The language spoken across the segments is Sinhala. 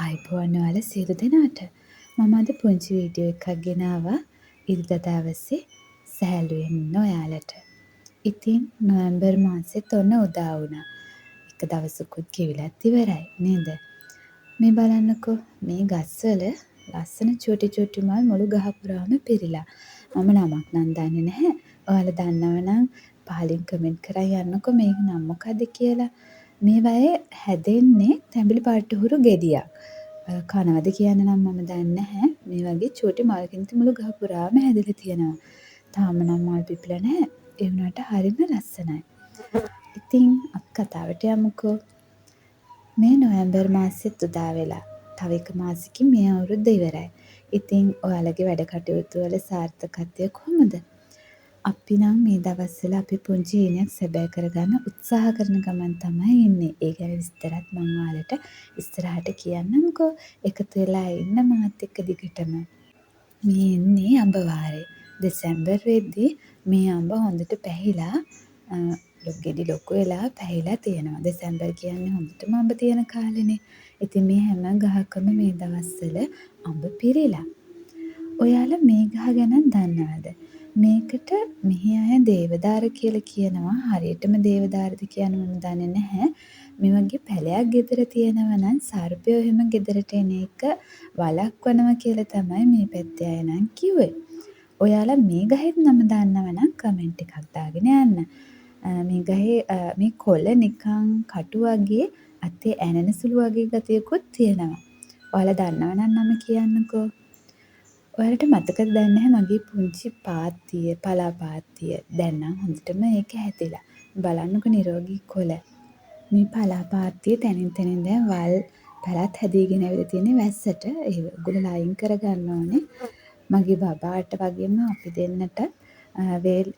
ආයිබෝන් ඔයාලා සියලු දෙනාට. මම අද පුංචි වීඩියෝ එකක් ගෙනාවා ඉරිදා දවසේ සැහැල්ලුවෙන් ඉන්න ඔයාලට. ඉතින් නොවැම්බර් මාසෙත් ඔන්න උදා වුණා. එක දවසකුත් ගෙවිලත් ඉවරයි නේද? මේ බලන්නකෝ මේ ගස්වල ලස්සන චූටි චූටි මල් මුළු ගහ පුරාම පිරීලා. මම නමක් නම් දන්නේ නැහැ. ඔයාලා දන්නවනම් පහලින් කමෙන්ට් කරන් යන්නකෝ මේක නම මොකද්ද කියලා. මේවායේ හැදෙන්නේ තැඹිලි පාට හුරු ගෙඩියක්. කනවද කියන්න නම් මම දන්නේ නැහැ. මේ වගේ චූටි මල්කින් මුළු ගහ පුරාම හැදිලා තියෙනවා. තාම නම් මල් පිපිලා නැහැ. ඒ වුණාට හරිම ලස්සනයි. ඉතින් අපි කතාවට යමුකෝ. මේ නොවැම්බර් මාසෙත් උදා වෙලා. තව එක මාසෙකින් මේ අවුරුද්ද ඉවරයි. ඉතින් ඔයාලගේ වැඩ කටයුතු වල සාර්ථකත්වය කොහොමද? අපි නම් මේ දවස්වල අපි පුංචි හීනයක් සැබෑ කරගන්න උත්සාහ කරන ගමන් තමයි ඉන්නේ. ඒ ගැන විස්තරත් මම ඔයාලට ඉස්සරහට කියන්නම්කෝ. එකතු වෙලා ඉන්න මාත් එක්ක දිගටම. මේ එන්නේ අඹ වාරේ. දෙසැම්බර් වෙද්දී මේ අඹ හොඳට පැහිලා ගෙඩි ලොකු වෙලා පැහිලා තියෙනවා. දෙසැම්බර් කියන්නේ හොඳටම අඹ තියෙන කාලෙනේ. ඉතින් මේ හැම ගහකම මේ දවස්වල අඹ පිරීලා. ඔයාලා මේ ගහ ගැන දන්නවද? මේකට මෙහි අය දේවදාර කියලා කියනවා. හරියටම දේවදාරද කියන මම දන්නේ නැහැ. මේ වගේ පැලයක් ගෙදර තියෙනවා නම් සර්පයෝ එහෙම ගෙදරට එන එක වළක්වනවා කියලා තමයි මේ පැත්තේ අය නම් කිව්වේ. ඔයාලා මේ ගහෙත් නම දන්නවනම් කමෙන්ට් එකක් දාගෙන යන්න. මේ ගහේ මේ කොළ නිකන් කටු වගේ අතේ ඇනෙන සුළු වගේ ගතියකුත් තියෙනවා. ඔයාලා දන්නවනම් නම කියන්නකෝ. ඔයාලට මතකද දන්නේ නැහැ මගේ පුංචි පාත්තිය, පලා පාත්තිය. දැන් නම් හොඳටම ඒක හැදිලා. බලන්නකෝ නිරෝගී කොළ. මේ පලා පාත්තිය තනින් තනින් දැන් වල් පැලත් හැදීගෙන ඇවිල්ලා තියෙන්නේ වැස්සට. ඒගොල්ලෝ ලයින් කරගන්න ඕනේ. මගේ බබාට වගේම අපි දෙන්නට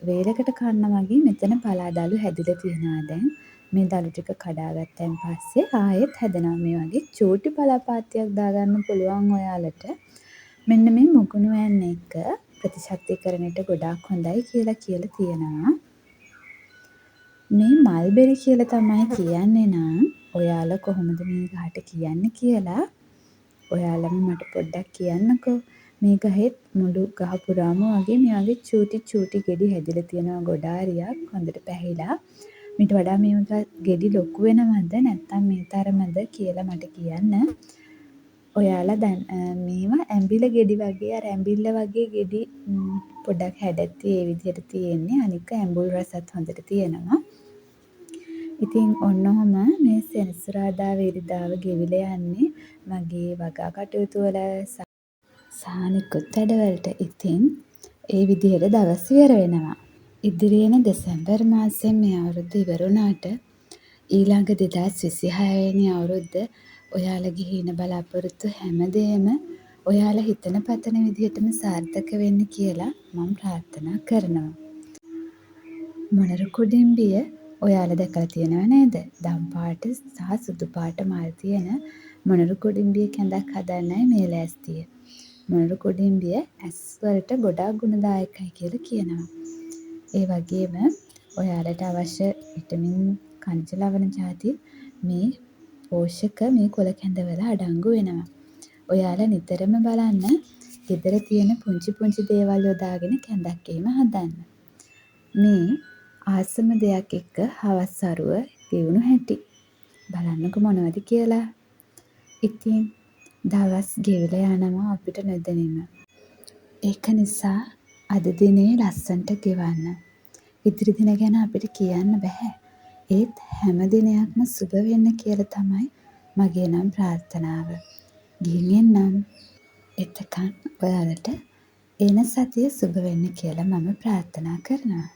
වේලකට කන්න වගේ මෙතන පලා දළු හැදිලා තියෙනවා දැන්. මේ දළු ටික කඩාගත්තන් පස්සේ ආයෙත් හැදෙනවා. මේ වගේ චූටි පලා පාත්තියක් දාගන්න පුළුවන් ඔයාලට. මෙන්න මේ මුකුණු වැන්න එක ප්‍රතිශක්තිකරණයට ගොඩාක් හොඳයි කියලා තියෙනවා. මේ මල්බෙරි කියලා තමයි කියන්නේ නම් ඔයාලා කොහොමද මේ ගහට කියන්නේ කියලා ඔයාලම මට පොඩ්ඩක් කියන්නකෝ. මේ ගහෙත් මුළු ගහ පුරාම වගේ මේ වගේ චූටි ගෙඩි හැදිලා තියෙනවා ගොඩාරියක් හොඳට පැහිලා. මීට වඩා මේ ගෙඩි ලොකු වෙනවද නැත්නම් මේ තරමද කියලා මට කියන්න. ඔයාලා දැන් මේවා ඇඹිල ගෙඩි වගේ අර ඇඹිල්ල වගේ ගෙඩි පොඩක් හැඩැති ඒ විදිහට තියෙන්නේ. අනික ඇඹුල් රසත් හොඳට තියෙනවා. ඉතින් ඔන්න ඔහම මේ සෙනසුරාදා ඉරිදාව ගෙවිලා යන්නේ මගේ වගා කටයුතු වල සානිකුත් වැඩවලට. ඉතින් ඒ විදිහට දවස් ඉවර වෙනවා. ඉදිරියේන දෙසැම්බර් මාසෙන් මේ අවුරුද්ද ඉවර වුණාට ඊළඟ 2026 වෙනි අවුරුද්ද ඔයාලගේ හීන බලාපොරොත්තු හැමදේම ඔයාලා හිතන පතන විදිහටම සාර්ථක වෙන්න කියලා මම ප්‍රාර්ථනා කරනවා. මොණරු කුඩිම්බිය ඔයාලා දැකලා තියෙනව නේද? දම් පාට සහ සුදු පාට මල් තියෙන මොණරු කුඩිම්බිය කැඳක් හදන්නයි මේ ලෑස්තිය. මොණරු කුඩිම්බිය ඇස් වලට ගොඩාක් ගුණදායකයි කියලා කියනවා. ඒ වගේම ඔයාලට අවශ්‍ය විටමින් කනිජ ලවණ ಜಾති මේ පෝෂක මේ කොළ කැඳවල අඩංගු වෙනවා. ඔයාලා නිතරම බලන්න ගෙදර තියෙන පුංචි දේවල් යොදාගෙන කැඳක් එහෙම හදන්න. මේ ආසම දෙයක් එක්ක හවස් අරුව ගෙවුණු හැටි. බලන්නකො මොනවද කියලා. ඉතින් දවස් ගෙවිලා යනවා අපිට නොදැනීම. ඒක නිසා අද දිනේ ලස්සන්ට ගෙවන්න. ඉදිරි දින ගැන අපිට කියන්න බෑ. ඒත් හැම දිනයක්ම සුබ වෙන්න කියලා තමයි මගේ නම් ප්‍රාර්ථනාව. ගිහින් එන්නම්. එතකන් ඔයාලට එන සතිය සුබ වෙන්න කියලා මම ප්‍රාර්ථනා කරනවා.